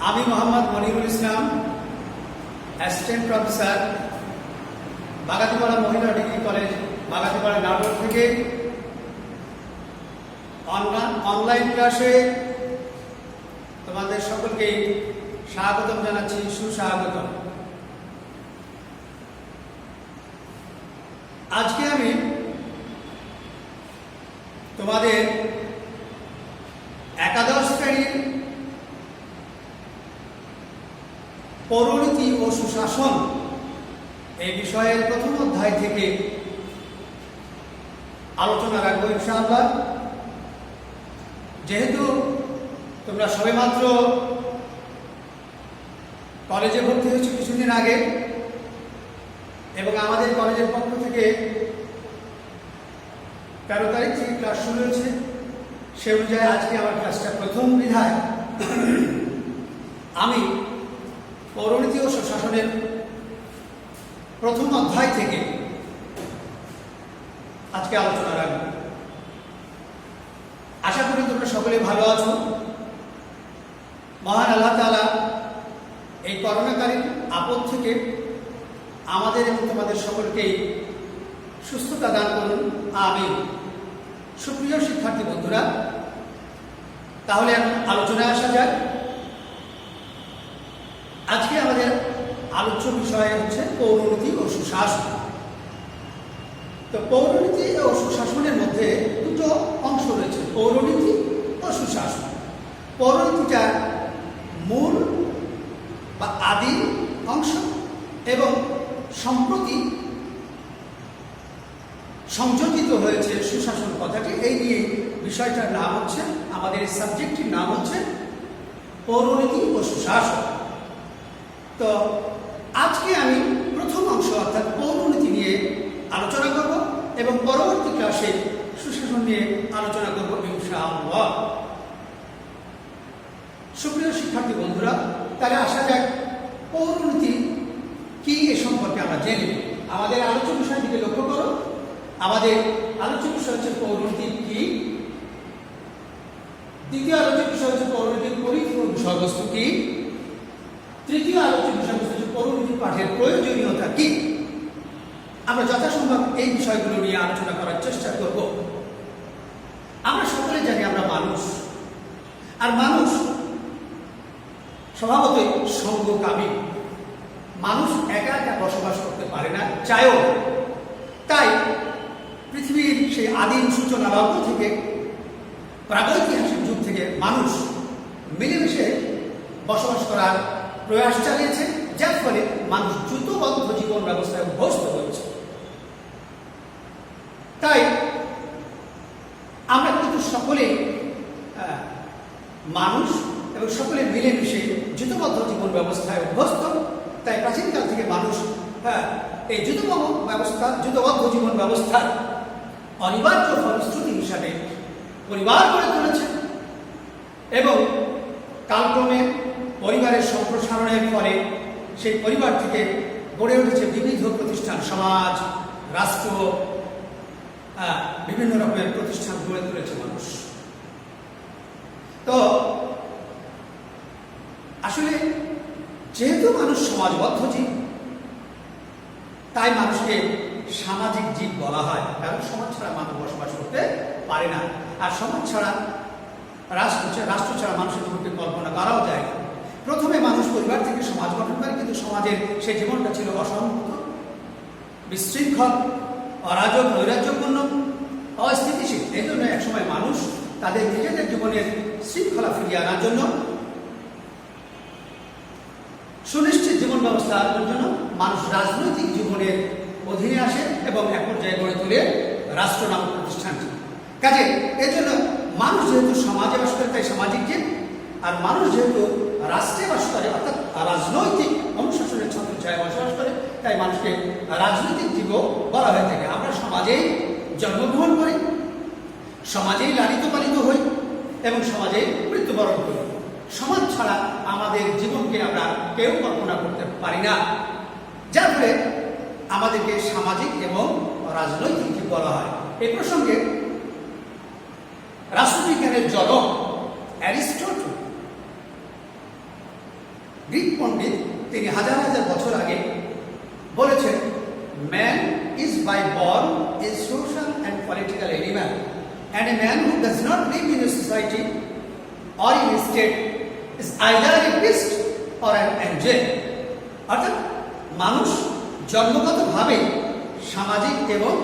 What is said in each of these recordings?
আমি মোহাম্মদ মনিরুল ইসলাম, assistant professor, Bagatipara মহিলা degree college, Bagatipara Natore থেকে অনলাইন ক্লাসে তোমাদের সকলকে স্বাগতম জানাচ্ছি, সুস্বাগতম। আজকে আমি তোমাদের একাদশ শ্রেণীর পৌরনীতি ও সুশাসন এই বিষয়ের প্রথম অধ্যায় থেকে আলোচনা রাখবো ইনশাআল্লাহ। যেহেতু তোমরা সবেমাত্র কলেজে ভর্তি হয়েছে কিছুদিন আগে এবং আমাদের কলেজের পক্ষ থেকে 13 তারিখ থেকে ক্লাস শুরু হয়েছে, সে অনুযায়ী আজকে আমার ক্লাসটা প্রথম বিধায় আমি পৌরনীতি ও সুশাসনের প্রথম অধ্যায় থেকে আজকে আলোচনা রাখব। আশা করি তোমরা সকলে ভালো আছো। মহান আল্লাহ তাআলা এই করোনাকালীন আপদ থেকে আমাদের এবং তোমাদের সকলকেই সুস্থতা দান করুন, আমিন। সুপ্রিয় শিক্ষার্থী বন্ধুরা, তাহলে এখন আলোচনায় আসা যাক। আজকে আমাদের আলোচ্য বিষয় হচ্ছে পৌরনীতি ও সুশাসন। তো পৌরনীতি ও সুশাসনের মধ্যে দুটো অংশ রয়েছে, পৌরনীতি ও সুশাসন। পৌরনীতিটা মূল বা আদি অংশ এবং সম্প্রতি সংযোজিত হয়েছে সুশাসন কথাটি। এই নিয়ে বিষয়টার নাম হচ্ছে, আমাদের সাবজেক্টটির নাম হচ্ছে পৌরনীতি ও সুশাসন। তো আজকে আমি প্রথম অংশ অর্থাৎ পৌরনীতি নিয়ে আলোচনা করব এবং পরবর্তী ক্লাসে সুশাসন নিয়ে আলোচনা করব ইনশাআল্লাহ। সুপ্রিয় শিক্ষার্থী বন্ধুরা, তাহলে আসা যাক পৌরনীতি কি এ সম্পর্কে আমরা জেনে নিই। আমাদের আলোচ্য বিষয়ের দিকে লক্ষ্য করো। আমাদের আলোচ্য বিষয় হচ্ছে পৌরনীতি কি, দ্বিতীয় আলোচ্য বিষয় হচ্ছে পৌরনীতির পরিপূর্ণ বিষয়বস্তু কি, তৃতীয় আলোচ্য বিষয়বস্তু হচ্ছে পৌরনীতি পাঠের প্রয়োজনীয়তা কি। আমরা যথাসম্ভব এই বিষয়গুলো নিয়ে আলোচনা করার চেষ্টা করব। আমরা সকলে জানি আমরা মানুষ, আর মানুষ স্বভাবতই সঙ্গকামী। মানুষ একা একা বসবাস করতে পারে না, চায়ও। তাই পৃথিবীর সেই আদিম সূচনা লগ্ন থেকে, প্রাগৈতিহাসিক যুগ থেকে মানুষ মিলেমিশে বসবাস করার প্রয়াস চালিয়েছে, যার ফলে মানুষ জুতবদ্ধ জীবন ব্যবস্থায় অভ্যস্ত হয়েছে। তাই আমরা কিন্তু সকলে মানুষ এবং সকলে মিলেমিশে জুতবদ্ধ জীবন ব্যবস্থায় অভ্যস্ত। তাই প্রাচীনকাল থেকে মানুষ এই জুতবদ্ধ জীবন ব্যবস্থার অনিবার্য ফলশ্রুতি হিসাবে পরিবার গড়ে তুলেছে এবং কালক্রমে পরিবারের সম্প্রসারণের ফলে সেই পরিবার থেকে গড়ে উঠেছে বিবিধ প্রতিষ্ঠান, সমাজ, রাষ্ট্র, বিভিন্ন রকমের প্রতিষ্ঠান গড়ে তুলেছে মানুষ। তো আসলে যেহেতু মানুষ সমাজবদ্ধ জীব, তাই মানুষকে সামাজিক জীব বলা হয়, কারণ সমাজ ছাড়া মানুষ বসবাস করতে পারে না। আর সমাজ ছাড়া রাষ্ট্র ছাড়া মানুষের জীবনকে কল্পনা করাও যায় না। প্রথমে মানুষ পরিবার থেকে সমাজ গঠন করে, কিন্তু সমাজের সেই জীবনটা ছিল অসংহত, বিশৃঙ্খল, অরাজক, নৈরাজ্যপূর্ণ, অস্থিতিশীল। এই জন্য একসময় মানুষ তাদের নিজেদের জীবনের শৃঙ্খলা ফিরিয়ে আনার জন্য, সুনিশ্চিত জীবন ব্যবস্থার জন্য মানুষ রাজনৈতিক জীবনের অধীনে আসে এবং এক পর্যায়ে গড়ে তোলে রাষ্ট্র নামক প্রতিষ্ঠানটি। কাজে এই জন্য মানুষ যেহেতু সমাজে বাস করে তাই সামাজিক জীব, আর মানুষ যেহেতু রাষ্ট্রে বাস করে অর্থাৎ রাজনৈতিক অনুশাসনের ছত্রছায়ায় বসবাস করে, তাই মানুষকে রাজনৈতিক জীবও বলা হয়ে থাকে। আমরা সমাজেই জন্মগ্রহণ করি, সমাজেই লালিত পালিত হই এবং সমাজেই মৃত্যুবরণ করি। সমাজ ছাড়া আমাদের জীবনকে আমরা কেউ কল্পনা করতে পারি না, যার ফলে আমাদেরকে সামাজিক এবং রাজনৈতিক জীব বলা হয়। এই প্রসঙ্গে রাষ্ট্রবিজ্ঞানের জনক অ্যারিস্টটল গ্রিক পণ্ডিত, তিনি হাজার হাজার বছর আগে বলেছেন, man is by born a social and political animal, and a man who does not live in a society or in a state is either a beast or an angel. অর্থাৎ মানুষ জন্মগতভাবে সামাজিক এবং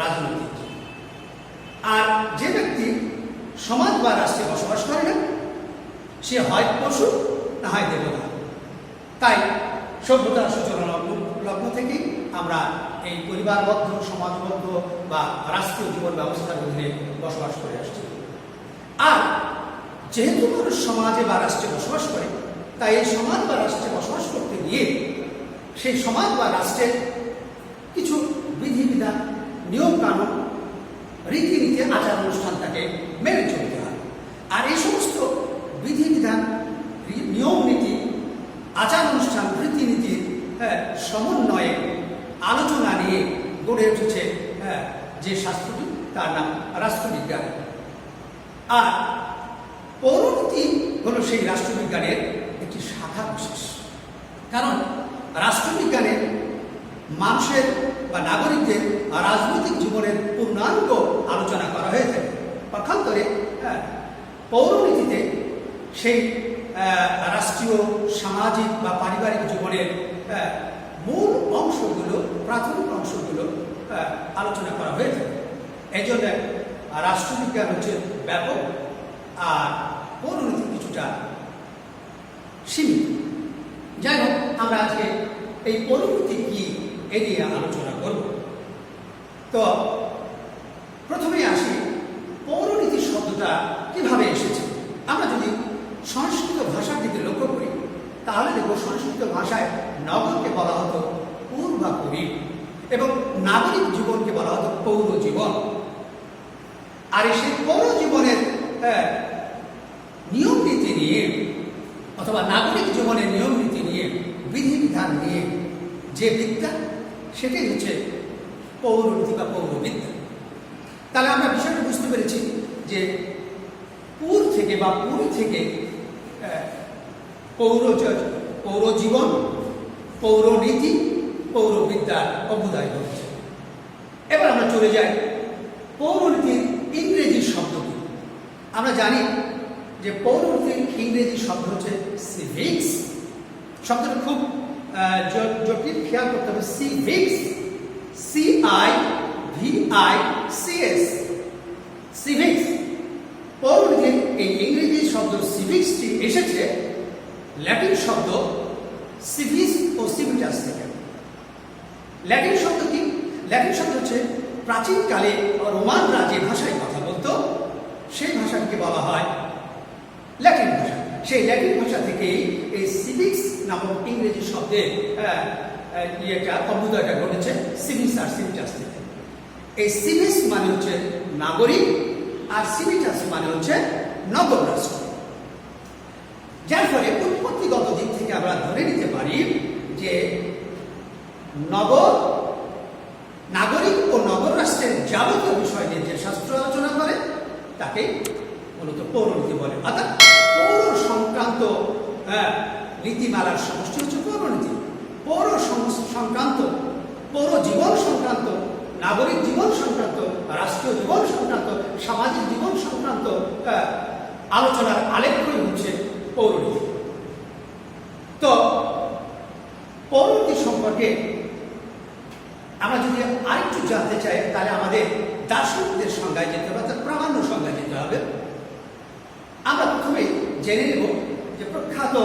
রাজনৈতিক, আর যে ব্যক্তি সমাজ বা রাষ্ট্রে বসবাস করে না সে হয় পশু না হয় দেবতা। তাই সভ্যতার সূচনা লগ্ন থেকেই আমরা এই পরিবারবদ্ধ, সমাজবদ্ধ বা রাষ্ট্রীয় জীবন ব্যবস্থার অধীনে বসবাস করে আসছি। আর যেহেতু মানুষ সমাজে বা রাষ্ট্রে বসবাস করে, তাই এই সমাজ বা রাষ্ট্রে বসবাস করতে গিয়ে সেই সমাজ বা রাষ্ট্রের কিছু বিধিবিধান, নিয়ম কানুন, রীতিনীতি, আচার অনুষ্ঠান তাকে মেনে চলতে হয়। আর এই সমস্ত বিধিবিধান, নিয়ম নীতি, আচার অনুষ্ঠান, রীতিনীতির সমন্বয়ে আলোচনা নিয়ে গড়ে উঠেছে যে শাস্ত্রটি, তার নাম রাষ্ট্রবিজ্ঞান। আর পৌরনীতি হল সেই রাষ্ট্রবিজ্ঞানের একটি শাখা বিশেষ। কারণ রাষ্ট্রবিজ্ঞানের মানুষের বা নাগরিকদের রাজনৈতিক জীবনের পূর্ণাঙ্গ আলোচনা করা হয়ে থাকে। পক্ষান্তরে পৌরনীতিতে সেই রাষ্ট্রীয়, সামাজিক বা পারিবারিক জীবনের মূল অংশগুলো, প্রাথমিক অংশগুলো আলোচনা করা হয়ে থাকে। এই জন্য রাষ্ট্রবিজ্ঞান হচ্ছে ব্যাপক, আর পৌরনীতি কিছুটা সীমিত। যাই হোক, আমরা আজকে এই পৌরনীতি কি এ নিয়ে আলোচনা করব। তো প্রথমে আসি, পৌরনীতি শব্দটা কিভাবে এসেছে। আমরা যদি সংস্কৃত ভাষার দিকে লক্ষ্য করি তাহলে দেখব সংস্কৃত ভাষায় নগরকে বলা হতো পুর বা পুরী, এবং নাগরিক জীবনকে বলা হতো পৌর জীবন। আর সেই পৌর জীবনের নিয়ম নীতি নিয়ে অথবা নাগরিক জীবনের নিয়ম নীতি নিয়ে, বিধিবিধান নিয়ে যে বিদ্যা, সেটাই হচ্ছে পৌরনীতি বা পৌরবিদ্যা। তাহলে আমরা বিষয়টা বুঝতে পেরেছি যে পুর থেকে বা পুরী থেকে পৌর জীবন, পৌরনীতি, পৌরবিদ্যার অভ্যুদয় ঘটেছে। এবার আমরা চলে যাই পৌরনীতির ইংরেজি শব্দ কি। আমরা জানি যে পৌরনীতির ইংরেজি শব্দ হচ্ছে সিভিক্স। শব্দটা খুব জটিল, খেয়াল করতে হবে। Civics, CIVICS, civics. পৌরনীতির এই ইংরেজি শব্দ সিভিক্সটি এসেছে ল্যাটিন শব্দ সিভিস ও সিভিটাস থেকে। ল্যাটিন শব্দ কি? ল্যাটিন শব্দ হচ্ছে প্রাচীনকালে রোমানরা যে ভাষায় কথা বলতো সেই ভাষাকে বলা হয় ল্যাটিন ভাষা। সেই ল্যাটিন ভাষা থেকেই এই সিভিক্স নামক ইংরেজি শব্দের অভ্যুদয়টা ঘটেছে সিভিস আর সিভিটাস থেকে। এই সিভিস মানে হচ্ছে নাগরিক, আর সিভিটাস মানে হচ্ছে নগর রাষ্ট্র। যার ফলে উৎপত্তিগত দিক থেকে আমরা ধরে নিতে পারি যে নাগরিক ও নগর রাষ্ট্রের যাবতীয় বিষয় নিয়ে যে শাস্ত্র আলোচনা করে তাকে মূলত পৌরনীতি বলে। অর্থাৎ পৌর সংক্রান্ত নীতিমালার সমষ্টি হচ্ছে পৌরনীতি। পৌর সংক্রান্ত, পৌর জীবন সংক্রান্ত, নাগরিক জীবন সংক্রান্ত, রাষ্ট্রীয় জীবন সংক্রান্ত, সামাজিক জীবন সংক্রান্ত আলোচনার আলেখ্যই হচ্ছে পৌরনীতি। তো পৌরনীতি সম্পর্কে আমরা যদি আরেকটু জানতে চাই তাহলে আমাদের দার্শনিকদের সংজ্ঞায় যেতে হবে, অর্থাৎ প্রামাণ্য সংজ্ঞায় যেতে হবে। আমরা প্রথমে জেনে নেব যে প্রখ্যাত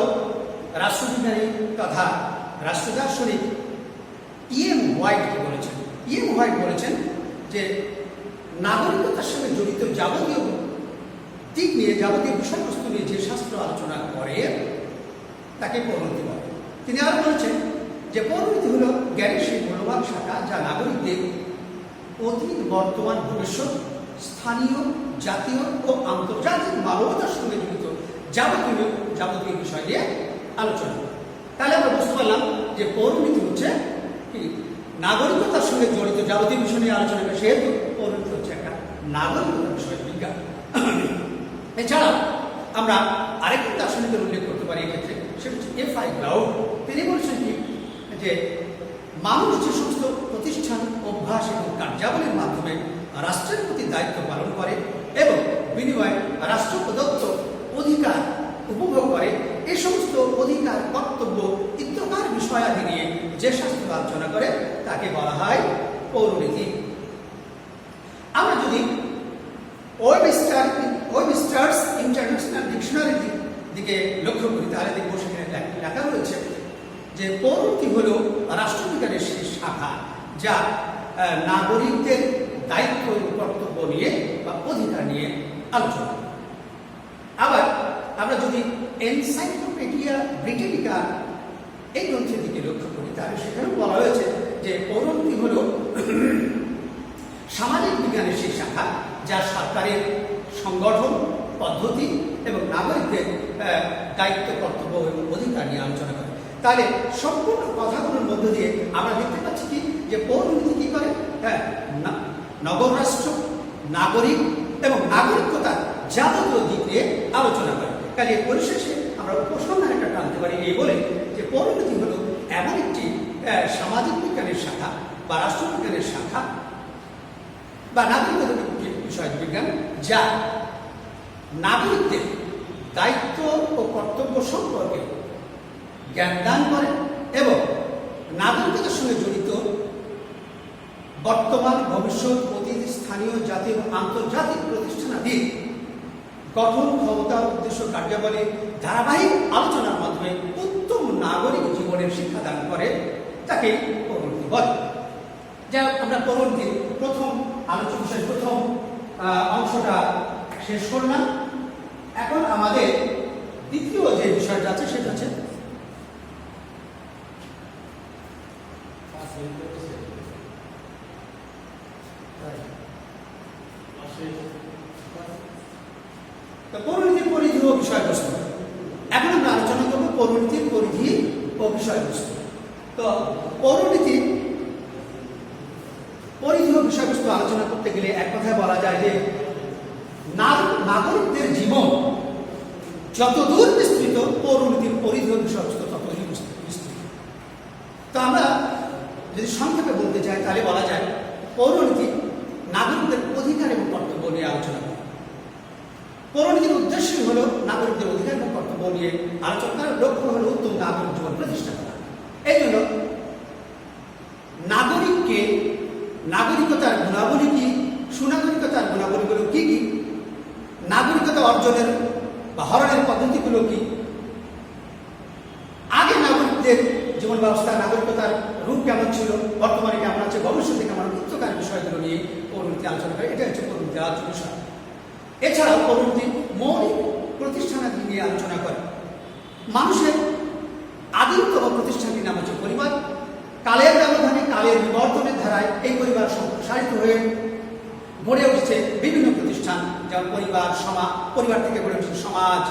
রাষ্ট্রবিজ্ঞানী তথা রাষ্ট্র দার্শনিক E.M. হোয়াইট কি বলেছেন। E.M. হোয়াইট বলেছেন যে নাগরিকতার সঙ্গে জড়িত যাবতীয় দিক নিয়ে, যাবতীয় বিষয়বস্তু নিয়ে যে শাস্ত্র আলোচনা করে তাকে পৌরনীতি বলে। তিনি আরো বলেছেন যে পৌরনীতি হল জ্ঞানের সেই মূল্যবান শাখা যা নাগরিকদের অতীত, বর্তমান, ভবিষ্যৎ, স্থানীয়, জাতীয় ও আন্তর্জাতিক মানবতার সঙ্গে জড়িত যাবতীয় বিষয় নিয়ে আলোচনা করে। তাহলে আমরা বুঝতে পারলাম যে পৌরনীতি হচ্ছে কি নাগরিকতার সঙ্গে জড়িত যাবতীয় বিষয় নিয়ে আলোচনা করে, সেহেতু পৌরনীতি হচ্ছে একটা নাগরিকতার বিষয় বিজ্ঞান। এছাড়া আমরা আরেকটি দার্শনিকের উল্লেখ করতে পারি এক্ষেত্রে, সে সেটা হচ্ছে এফআই গ্লাউড। তিনি বলেছেন কি যে মানুষ যে সমস্ত প্রতিষ্ঠান, অভ্যাস এবং কার্যাবলীর মাধ্যমে রাষ্ট্রের প্রতি দায়িত্ব পালন করে এবং বিনিময়ে রাষ্ট্র প্রদত্ত অধিকার উপভোগ করে, এই সমস্ত অধিকার, কর্তব্য ইত্যাকার বিষয়াদি নিয়ে যে শাস্ত্র আলোচনা করে তাকে বলা হয় পৌরনীতি। আমরা যদি ওয়েবস্টার্স ইন্টারন্যাশনাল ডিকশনারির দিকে লক্ষ্য করি তাহলে দেখব সেখানে লেখা রয়েছে যে পৌরনীতি হল রাষ্ট্রবিজ্ঞানের সেই শাখা যা নাগরিকদের দায়িত্ব এবং কর্তব্য নিয়ে বা অধিকার নিয়ে আলোচনা। আবার আমরা যদি এনসাইক্লোপিডিয়া ব্রিটানিকা এই গ্রন্থের দিকে লক্ষ্য করি তাহলে সেখানেও বলা হয়েছে যে পৌরনীতি হল সামাজিক বিজ্ঞানের সেই শাখা যা সরকারের সংগঠন পদ্ধতি এবং নাগরিকদের দায়িত্ব, কর্তব্য এবং অধিকার নিয়ে আলোচনা করে। তাহলে সম্পূর্ণ কথাগুলোর মধ্য দিয়ে আমরা দেখতে পাচ্ছি কি যে পৌরনীতি কি করে, নগর রাষ্ট্র, নাগরিক এবং নাগরিকতার যাবতীয় দিক নিয়ে আলোচনা করে। কাজে পরিশেষে আমরা উপসংহার একটা টানতে পারি এই বলে যে পৌরনীতি হল এমন একটি সামাজিক বিজ্ঞানের শাখা বা রাষ্ট্রবিজ্ঞানের শাখা বা নাগরিকতার বিষয় বিজ্ঞান যা নাগরিকদের দায়িত্ব ও কর্তব্য সম্পর্কে জ্ঞান দান করে এবং নাগরিকতার সঙ্গে জড়িত বর্তমান, ভবিষ্যৎ, অতীত, স্থানীয়, জাতীয় এবং আন্তর্জাতিক প্রতিষ্ঠানাদি গঠন, ক্ষমতা, উদ্দেশ্য, কার্যাবলী ধারাবাহিক আলোচনার মাধ্যমে উত্তম নাগরিক জীবনের শিক্ষাদান করে, তাকে পৌরনীতি বলে। যা আমরা পৌরনীতির প্রথম আলোচনা শেষ, প্রথম অংশটা শেষ করলাম। এখন আমাদের দ্বিতীয় যে বিষয়টা আছে সেটা হচ্ছে পৌরনীতির পরিধি ও বিষয়বস্তু। এখন আমরা আলোচনা করবো পৌরনীতির পরিধি ও বিষয়বস্তু। তো পৌরনীতির পরিধি ও বিষয়বস্তু আলোচনা করতে গেলে এক কথায় বলা যায় যে নাগরিকদের জীবন যতদূর বিস্তৃত, পৌরনীতির পরিধি ও বিষয়বস্তু ততই বিস্তৃত। তো আমরা যদি সংক্ষেপে বলতে চাই তাহলে বলা যায় পৌরনীতি নাগরিকদের অধিকার এবং কর্তব্য নিয়ে আলোচনা করে। পৌরনীতির উদ্দেশ্যই হল নাগরিকদের অধিকার এবং কর্তব্য নিয়ে আলোচনা করার লক্ষ্য হল উত্তম নাগরিক জীবন প্রতিষ্ঠা করা। এই জন্য নাগরিককে নাগরিকতার গুণাবলী কি, সুনাগরিকতার গুণাবলীগুলো কি কি, নাগরিকতা অর্জনের বা হরণের পদ্ধতিগুলো কি, আগে নাগরিকদের জীবন ব্যবস্থা, নাগরিকতার রূপ কেমন ছিল, বর্তমানে কেমন আছে, ভবিষ্যতে কেমন, উচ্চকার বিষয়গুলো নিয়ে পৌরনীতি আলোচনা করে। এটা হচ্ছে পৌরনীতির আলোচ্য বিষয়। এছাড়াও পৌরনীতি মৌলিক প্রতিষ্ঠানাদি নিয়ে আলোচনা করে। মানুষের আদিমতম প্রতিষ্ঠানটির নাম হচ্ছে পরিবার। কালের ব্যবধানে, কালের বিবর্তনের ধারায় এই পরিবার সম্প্রসারিত হয়ে গড়ে উঠেছে বিভিন্ন প্রতিষ্ঠান, যেমন পরিবার থেকে গড়ে উঠেছে সমাজ,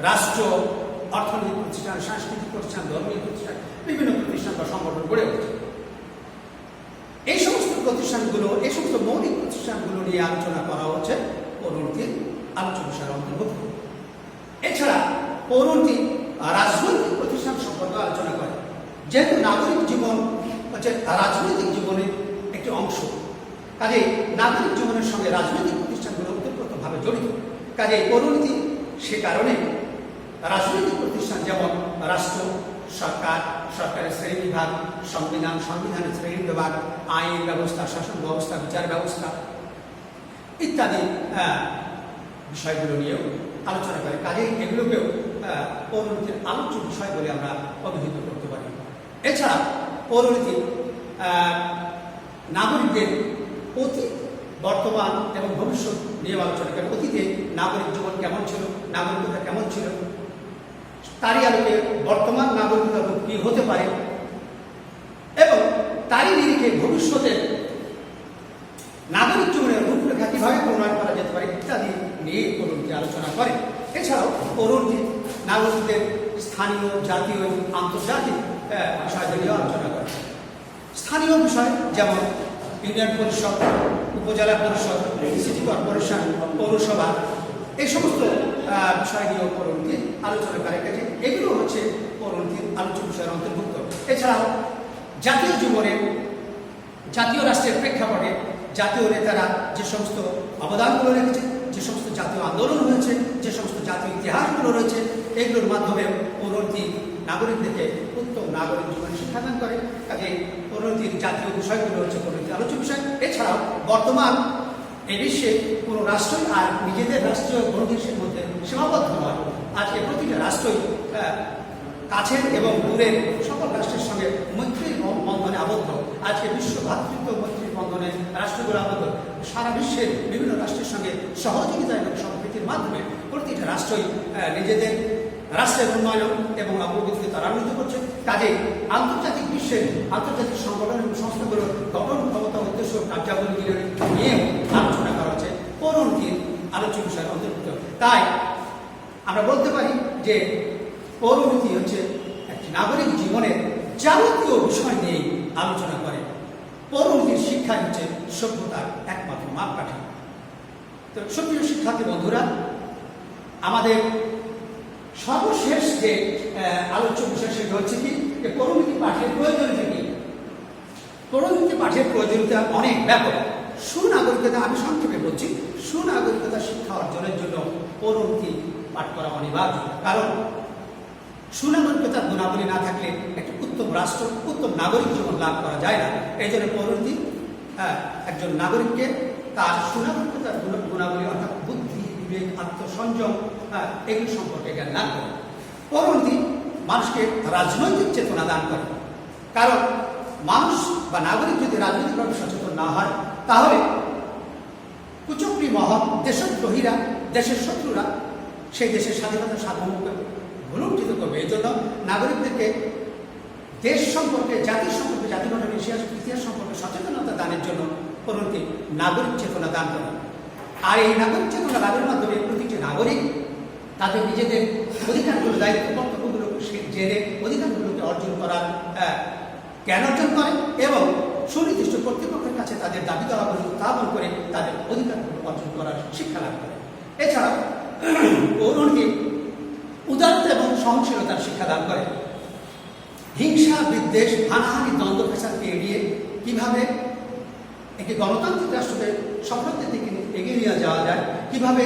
রাষ্ট্র, অর্থনৈতিক প্রতিষ্ঠান, সাংস্কৃতিক প্রতিষ্ঠান, ধর্মীয় প্রতিষ্ঠান, বিভিন্ন প্রতিষ্ঠান বা সংগঠন গড়ে উঠেছে। এই সমস্ত প্রতিষ্ঠানগুলো, এই সমস্ত মৌলিক প্রতিষ্ঠানগুলো নিয়ে আলোচনা করা হচ্ছে পৌরনীতির আলোচ্য বিষয়ের অন্তর্ভুক্ত। এছাড়া পৌরনীতি রাজনৈতিক প্রতিষ্ঠান সম্পর্কে আলোচনা করে। যেহেতু নাগরিক জীবন হচ্ছে রাজনৈতিক জীবনের একটি অংশ, কাজে নাগরিক জীবনের সঙ্গে রাজনৈতিক প্রতিষ্ঠানগুলো ওতপ্রোতভাবে জড়িত। কাজে পৌরনীতি সে কারণে রাজনৈতিক প্রতিষ্ঠান যেমন রাষ্ট্র, সরকার, সরকারের শ্রেণী বিভাগ, সংবিধান, সংবিধানের শ্রেণী বিভাগ, আইন ব্যবস্থা, শাসন ব্যবস্থা, বিচার ব্যবস্থা ইত্যাদি বিষয়গুলো নিয়েও আলোচনা করে। কাজে এগুলোকেও পৌরনীতির আলোচ্য বিষয় বলে আমরা অভিহিত করতে পারি। এছাড়া পৌরনীতি নাগরিকদের অতীত, বর্তমান এবং ভবিষ্যৎ নিয়ে আলোচনা করে। অতীতে নাগরিক জীবন কেমন ছিল, নাগরিকতা কেমন ছিল, তারই আলোকে বর্তমান নাগরিকতার রূপ কি হতে পারে এবং তারই নিরিখে ভবিষ্যতের নাগরিক জীবনের রূপরেখা কিভাবে প্রণয়ন করা যেতে পারে ইত্যাদি নিয়ে পৌরনীতি আলোচনা করে। এছাড়াও পৌরনীতি নাগরিকদের স্থানীয়, জাতীয় এবং আন্তর্জাতিক বিষয়গুলি নিয়ে আলোচনা করে। স্থানীয় বিষয় যেমন ইউনিয়ন পরিষদ, উপজেলা পরিষদ, সিটি কর্পোরেশন, পৌরসভা, এই সমস্ত বিষয় নিয়েও পৌরনীতি আলোচনা করে। এগুলো হচ্ছে হচ্ছে পরবর্তী আলোচ্য বিষয়ের অন্তর্ভুক্ত। এছাড়াও জাতীয় জীবনে, জাতীয় রাষ্ট্রের প্রেক্ষাপটে জাতীয় নেতারা যে সমস্ত অবদানগুলো রেখেছে, যে সমস্ত জাতীয় আন্দোলন হয়েছে, যে সমস্ত জাতীয় ইতিহাসগুলো রয়েছে, এগুলোর মাধ্যমে পরবর্তী নাগরিকদেরকে উত্তম নাগরিক জীবনে শিক্ষাদান করে। কাজে পরবর্তীর জাতীয় বিষয়গুলো হচ্ছে পরবর্তী আলোচ্য বিষয়। এছাড়াও বর্তমান এই বিশ্বে কোনো রাষ্ট্রই আর নিজেদের রাষ্ট্রীয় বন্ধুদের মধ্যে সীমাবদ্ধ নয়। আজকে প্রতিটা রাষ্ট্রই কাছের এবং দূরের সকল রাষ্ট্রের সঙ্গে মৈত্রীর বন্ধনে আবদ্ধ। আজকে বিশ্ব ভ্রাতৃত্ব মৈত্রীর বন্ধনে রাষ্ট্রগুলো আবদ্ধ। সারা বিশ্বের বিভিন্ন রাষ্ট্রের সঙ্গে সহযোগিতা এবং সম্প্রীতির মাধ্যমে প্রতিটা রাষ্ট্রই নিজেদের রাষ্ট্রের উন্নয়ন এবং অগ্রগতিকে ত্বরান্বিত করছে। কাজে আন্তর্জাতিক বিশ্বের আন্তর্জাতিক সংগঠন এবং সংস্থাগুলোর গঠন ক্ষমতা, উদ্দেশ্য, কার্যাবলীগুলো নিয়ে আলোচনা করা হচ্ছে পরবর্তীর আলোচ্য বিষয়ের অন্তর্ভুক্ত। তাই আমরা বলতে পারি যে পৌরনীতি হচ্ছে একটি নাগরিক জীবনের যাবতীয় বিষয় নিয়ে আলোচনা করে। পৌরনীতির শিক্ষা হচ্ছে সভ্যতার একমাত্র মাপকাঠি। তো সুপ্রিয় শিক্ষার্থী বন্ধুরা, আমাদের সর্বশেষ যে আলোচ্য বিষয় সেটা হচ্ছে কি, যে পৌরনীতি পাঠের প্রয়োজনীয়তা কি। পৌরনীতি পাঠের প্রয়োজনীয়তা অনেক ব্যাপক। সুনাগরিকতা, আমি সংক্ষেপে বলছি, সুনাগরিকতা শিক্ষা অর্জনের জন্য পৌরনীতি পাঠ করা অনিবার্য। কারণ সুনাগরিকতার গুণাবলী না থাকলে একটি উত্তম রাষ্ট্র, উত্তম নাগরিক জীবন লাভ করা যায় না। এই জন্য পৌরনীতি একজন নাগরিককে তার সুনাগরিকতার গুণাবলী অর্থাৎ বুদ্ধি, বিবেক, আত্মসংযম এগুলি সম্পর্কে জ্ঞান দান করে। পৌরনীতি মানুষকে রাজনৈতিক চেতনা দান করে। কারণ মানুষ বা নাগরিক যদি রাজনৈতিকভাবে সচেতন না হয়, তাহলে কুচক্রী মহল, দেশদ্রোহীরা, দেশের শত্রুরা সেই দেশের স্বাধীনতার সার্বভৌমকে ভুলুণ্ঠিত করবে। এই জন্য নাগরিকদেরকে দেশ সম্পর্কে, জাতির সম্পর্কে, জাতি গঠনের ইতিহাস সম্পর্কে সচেতনতা দানের জন্য পরবর্তী নাগরিক চেতনা দান করে। আর এই নাগরিক চেতনা লাভের মাধ্যমে প্রতিটি নাগরিক তাদের নিজেদের অধিকারগুলো, দায়িত্ব কর্তব্যগুলোকে জেনে অধিকারগুলোকে অর্জন করার জ্ঞান অর্জন করে এবং সুনির্দিষ্ট কর্তৃপক্ষের কাছে তাদের দাবি দাওয়াগুলো উত্থাপন করে তাদের অধিকারগুলো অর্জন করার শিক্ষা লাভ করে। এছাড়াও পৌরনীতি উদারতা এবং সহনশীলতার শিক্ষা দান করে। হিংসা, বিদ্বেষ, হানাহানি, দ্বন্দ্ব ফ্যাসাদকে এড়িয়ে কিভাবে একটি গণতান্ত্রিক রাষ্ট্রকে সফলতার দিকে এগিয়ে নিয়ে যাওয়া যায়, কিভাবে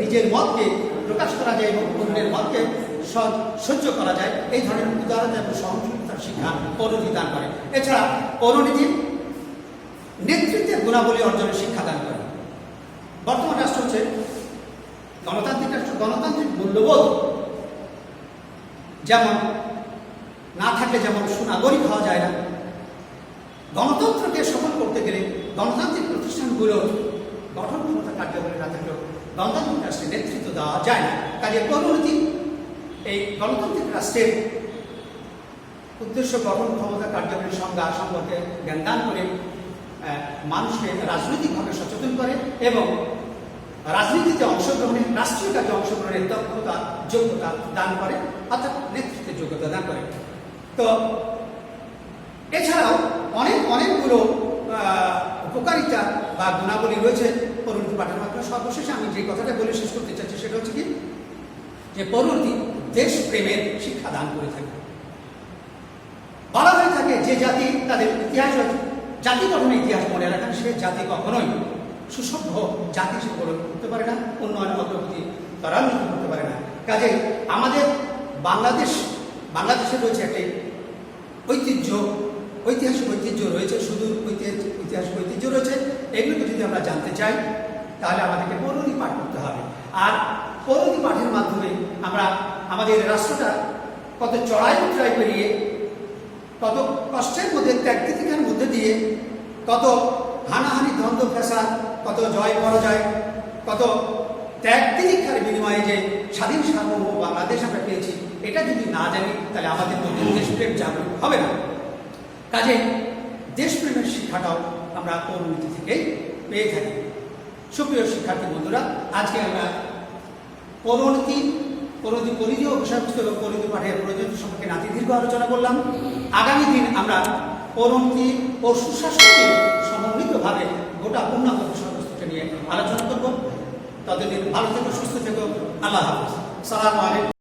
নিজের মতকে প্রকাশ করা যায় এবং অন্যের মতকে সহ্য করা যায়, এই ধরনের উদারতা এবং সহনশীলতার শিক্ষা পৌরনীতি দান করে। এছাড়া পৌরনীতি নেতৃত্বের গুণাবলী অর্জনের শিক্ষা দান করে। বর্তমান রাষ্ট্র হচ্ছে গণতান্ত্রিক রাষ্ট্র। গণতান্ত্রিক মূল্যবোধ যেমন না থাকলে যেমন সুনাগরিক হওয়া যায় না, গণতন্ত্রকে সফল করতে গেলে গণতান্ত্রিক প্রতিষ্ঠানগুলোর গঠন ক্ষমতা কার্যাবলী না থাকলেও গণতান্ত্রিক রাষ্ট্রের নেতৃত্ব দেওয়া যায় না। কাজে পৌরনীতি এই গণতান্ত্রিক রাষ্ট্রের উদ্দেশ্য, গঠন ক্ষমতা, কার্যাবলী, সংজ্ঞা সম্পর্কে জ্ঞান দান করে মানুষকে রাজনৈতিকভাবে সচেতন করে এবং রাজনীতিতে অংশগ্রহণে, রাষ্ট্রীয় কাজে অংশগ্রহণের দক্ষতা, যোগ্যতা দান করে, অর্থাৎ নেতৃত্বের যোগ্যতা দান করে। তো এছাড়াও অনেকগুলো উপকারিতা বা গুণাবলী রয়েছে পৌরনীতি পাঠের মাধ্যমে। সর্বশেষে আমি যে কথাটা বলে শেষ করতে চাচ্ছি সেটা হচ্ছে কি, যে পৌরনীতি দেশপ্রেমের শিক্ষা দান করে থাকে। বলা হয়ে থাকে যে জাতি তাদের ইতিহাস, জাতি গঠনের ইতিহাস মনে রাখেন, সে জাতি কখনোই সুসভ্য জাতি হিসেবে গড়ে উঠতে পারে না, উন্নয়ন অগ্রগতি ত্বরান্বিত করতে পারে না। কাজে আমাদের বাংলাদেশে রয়েছে একটি ঐতিহাসিক ঐতিহ্য রয়েছে, সুদূর ঐতিহাসিক ঐতিহ্য রয়েছে। এগুলোকে যদি আমরা জানতে চাই তাহলে আমাদেরকে পৌরনীতি পাঠ করতে হবে। আর পৌরনীতি পাঠের মাধ্যমে আমরা আমাদের রাষ্ট্রটা কত চড়াই উতরাই পেরিয়ে, কত কষ্টের মধ্যে, ত্যাগ তিতিক্ষার মধ্যে দিয়ে, কত হানাহানি, দ্বন্দ্ব ফ্যাসাদ, কত জয় পরাজয়, কত ত্যাগ তিতিক্ষার বিনিময়ে যে স্বাধীন সার্বভৌম বাংলাদেশ আমরা পেয়েছি, এটা যদি না জানি তাহলে আমাদের মধ্যে দেশপ্রেম জাগ্রত হবে না। কাজে দেশপ্রেমের শিক্ষাটাও আমরা পৌরনীতি থেকেই পেয়ে থাকি। সুপ্রিয় শিক্ষার্থী বন্ধুরা, আজকে আমরা পৌরনীতি পরিধীয় বিষয়বস্তু এবং পৌরনীতি পাঠের প্রয়োজনীয়তা সম্পর্কে নাতিদীর্ঘ আলোচনা করলাম। আগামী দিন আমরা পৌরনীতি ও সুশাসনকে সমন্বিতভাবে গোটা পূর্ণাঙ্গ বিষয়বস্তুকে নিয়ে আলোচনা করব। ততদিন ভালো থেকো, সুস্থ থেকো। আল্লাহ হাফেজ। সালামু আলাইকুম।